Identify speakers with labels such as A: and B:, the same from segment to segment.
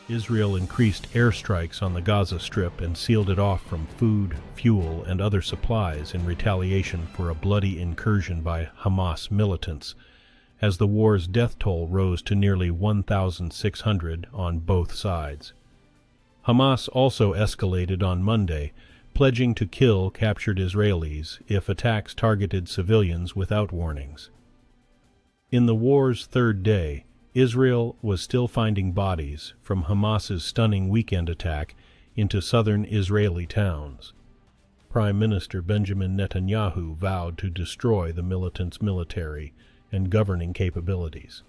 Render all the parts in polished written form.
A: Israel increased airstrikes on the Gaza Strip and sealed it off from food, fuel, and other supplies in retaliation for a bloody incursion by Hamas militants, as the war's death toll rose to nearly 1,600 on both sides. Hamas also escalated on Monday, pledging to kill captured Israelis if attacks targeted civilians without warnings. In the war's third day, Israel was still finding bodies from Hamas's stunning weekend attack into southern Israeli towns. Prime Minister Benjamin Netanyahu vowed to destroy the militants' military and governing capabilities.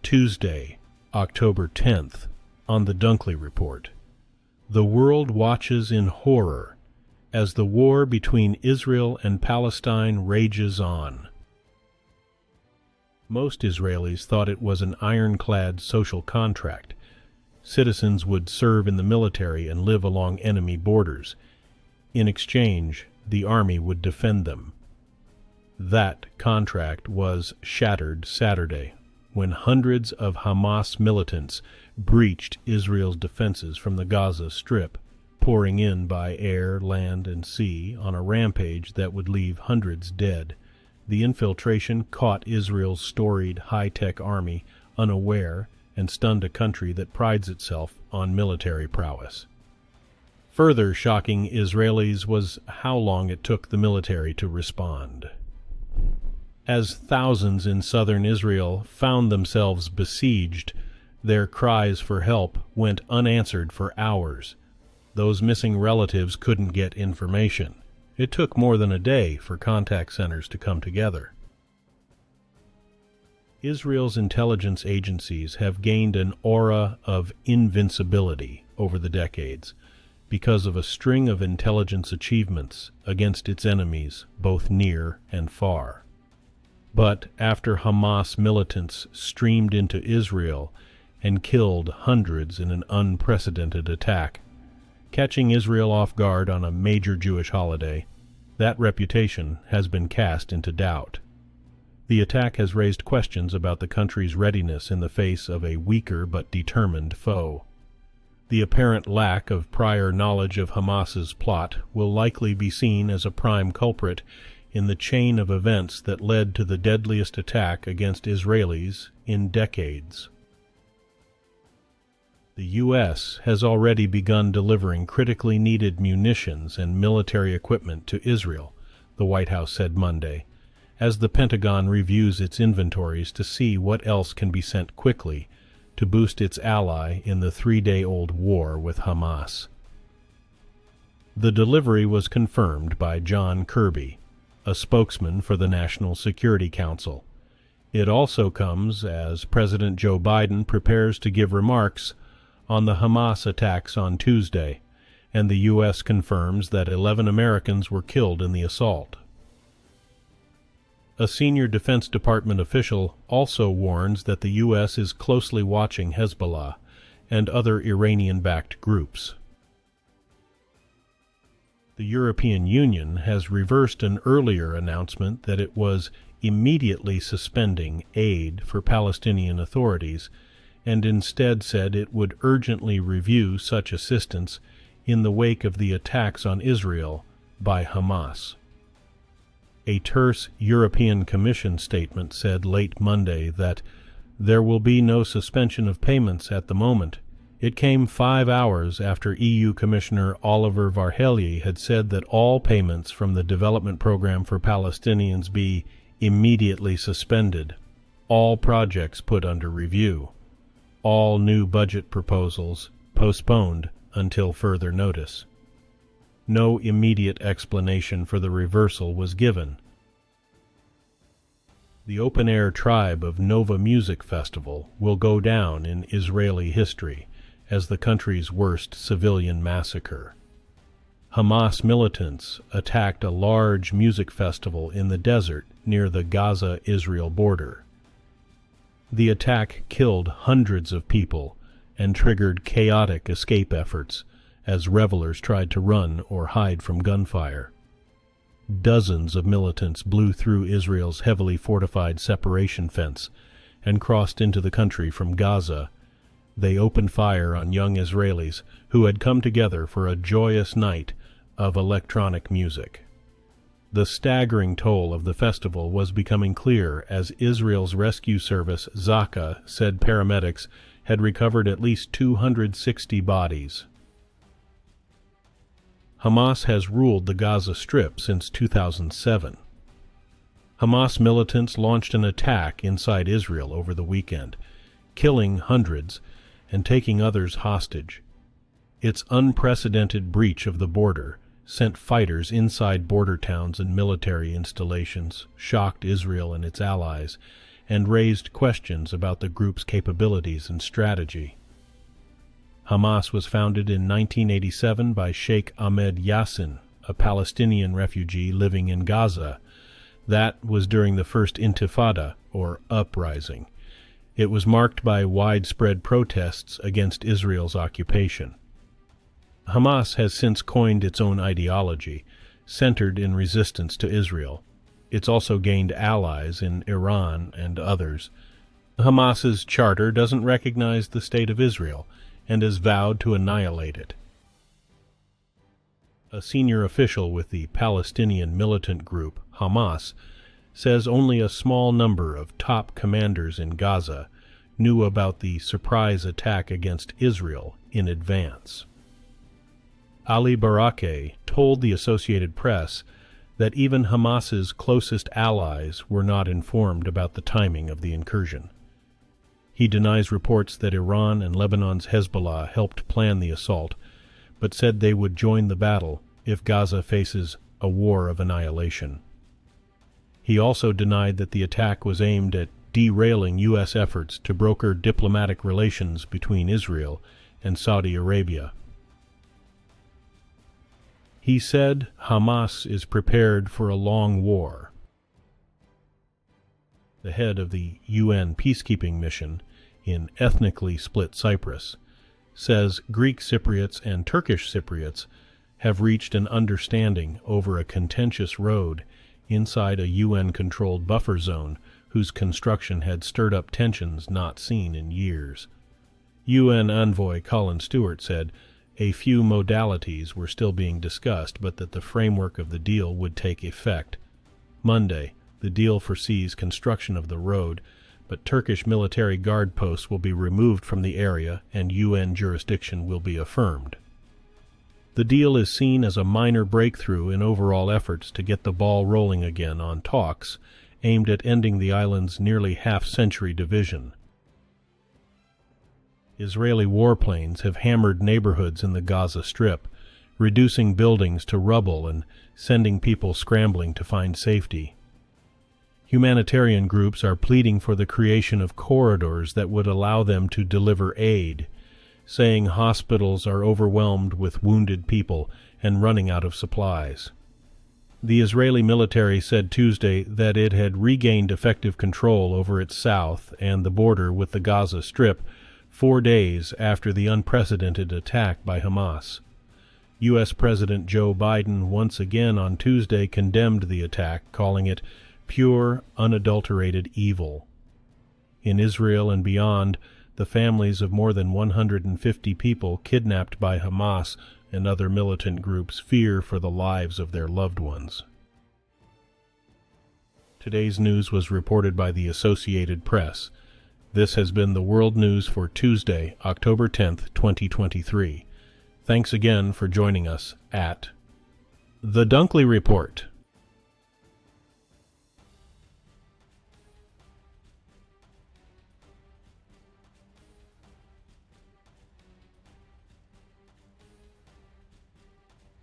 A: Tuesday, October 10th, on the Dunkley Report. The world watches in horror as the war between Israel and Palestine rages on. Most Israelis thought it was an ironclad social contract. Citizens would serve in the military and live along enemy borders. In exchange, the army would defend them. That contract was shattered Saturday, when hundreds of Hamas militants breached Israel's defenses from the Gaza Strip, pouring in by air, land, and sea on a rampage that would leave hundreds dead. The infiltration caught Israel's storied high-tech army unaware and stunned a country that prides itself on military prowess. Further shocking Israelis was how long it took the military to respond. As thousands in southern Israel found themselves besieged, their cries for help went unanswered for hours. Those missing relatives couldn't get information. It took more than a day for contact centers to come together. Israel's intelligence agencies have gained an aura of invincibility over the decades because of a string of intelligence achievements against its enemies, both near and far. But after Hamas militants streamed into Israel and killed hundreds in an unprecedented attack, catching Israel off guard on a major Jewish holiday, that reputation has been cast into doubt. The attack has raised questions about the country's readiness in the face of a weaker but determined foe. The apparent lack of prior knowledge of Hamas's plot will likely be seen as a prime culprit in the chain of events that led to the deadliest attack against Israelis in decades. The U.S. has already begun delivering critically needed munitions and military equipment to Israel, the White House said Monday, as the Pentagon reviews its inventories to see what else can be sent quickly to boost its ally in the three-day-old war with Hamas. The delivery was confirmed by John Kirby, a spokesman for the National Security Council. It also comes as President Joe Biden prepares to give remarks on the Hamas attacks on Tuesday, and the U.S. confirms that 11 Americans were killed in the assault. A senior Defense Department official also warns that the U.S. is closely watching Hezbollah and other Iranian-backed groups. The European Union has reversed an earlier announcement that it was immediately suspending aid for Palestinian authorities, and instead said it would urgently review such assistance in the wake of the attacks on Israel by Hamas. A terse European Commission statement said late Monday that there will be no suspension of payments at the moment. It came 5 hours after EU Commissioner Oliver Varhelyi had said that all payments from the Development Program for Palestinians be immediately suspended, all projects put under review, all new budget proposals postponed until further notice. No immediate explanation for the reversal was given. The open-air tribe of Nova Music Festival will go down in Israeli history as the country's worst civilian massacre. Hamas militants attacked a large music festival in the desert near the Gaza-Israel border. The attack killed hundreds of people and triggered chaotic escape efforts as revelers tried to run or hide from gunfire. Dozens of militants blew through Israel's heavily fortified separation fence and crossed into the country from Gaza. They opened fire on young Israelis who had come together for a joyous night of electronic music. The staggering toll of the festival was becoming clear as Israel's rescue service, Zaka, said paramedics had recovered at least 260 bodies. Hamas has ruled the Gaza Strip since 2007. Hamas militants launched an attack inside Israel over the weekend, killing hundreds and taking others hostage. Its unprecedented breach of the border sent fighters inside border towns and military installations, shocked Israel and its allies, and raised questions about the group's capabilities and strategy. Hamas was founded in 1987 by Sheikh Ahmed Yassin, a Palestinian refugee living in Gaza. That was during the first Intifada, or uprising. It was marked by widespread protests against Israel's occupation. Hamas has since coined its own ideology, centered in resistance to Israel. It's also gained allies in Iran and others. Hamas's charter doesn't recognize the state of Israel and has vowed to annihilate it. A senior official with the Palestinian militant group, Hamas, says only a small number of top commanders in Gaza knew about the surprise attack against Israel in advance. Ali Barakeh told the Associated Press that even Hamas's closest allies were not informed about the timing of the incursion. He denies reports that Iran and Lebanon's Hezbollah helped plan the assault, but said they would join the battle if Gaza faces a war of annihilation. He also denied that the attack was aimed at derailing U.S. efforts to broker diplomatic relations between Israel and Saudi Arabia. He said Hamas is prepared for a long war. The head of the UN peacekeeping mission in ethnically split Cyprus says Greek Cypriots and Turkish Cypriots have reached an understanding over a contentious road inside a UN-controlled buffer zone whose construction had stirred up tensions not seen in years. UN envoy Colin Stewart said a few modalities were still being discussed, but that the framework of the deal would take effect. Monday, the deal foresees construction of the road, but Turkish military guard posts will be removed from the area and UN jurisdiction will be affirmed. The deal is seen as a minor breakthrough in overall efforts to get the ball rolling again on talks aimed at ending the island's nearly half-century division. Israeli warplanes have hammered neighborhoods in the Gaza Strip, reducing buildings to rubble and sending people scrambling to find safety. Humanitarian groups are pleading for the creation of corridors that would allow them to deliver aid, saying hospitals are overwhelmed with wounded people and running out of supplies. The Israeli military said Tuesday that it had regained effective control over its south and the border with the Gaza Strip 4 days after the unprecedented attack by Hamas. U.S. President Joe Biden once again on Tuesday condemned the attack, calling it pure, unadulterated evil. In Israel and beyond, the families of more than 150 people kidnapped by Hamas and other militant groups fear for the lives of their loved ones. Today's news was reported by the Associated Press. This has been the World News for Tuesday, October 10th, 2023. Thanks again for joining us at The Dunkley Report.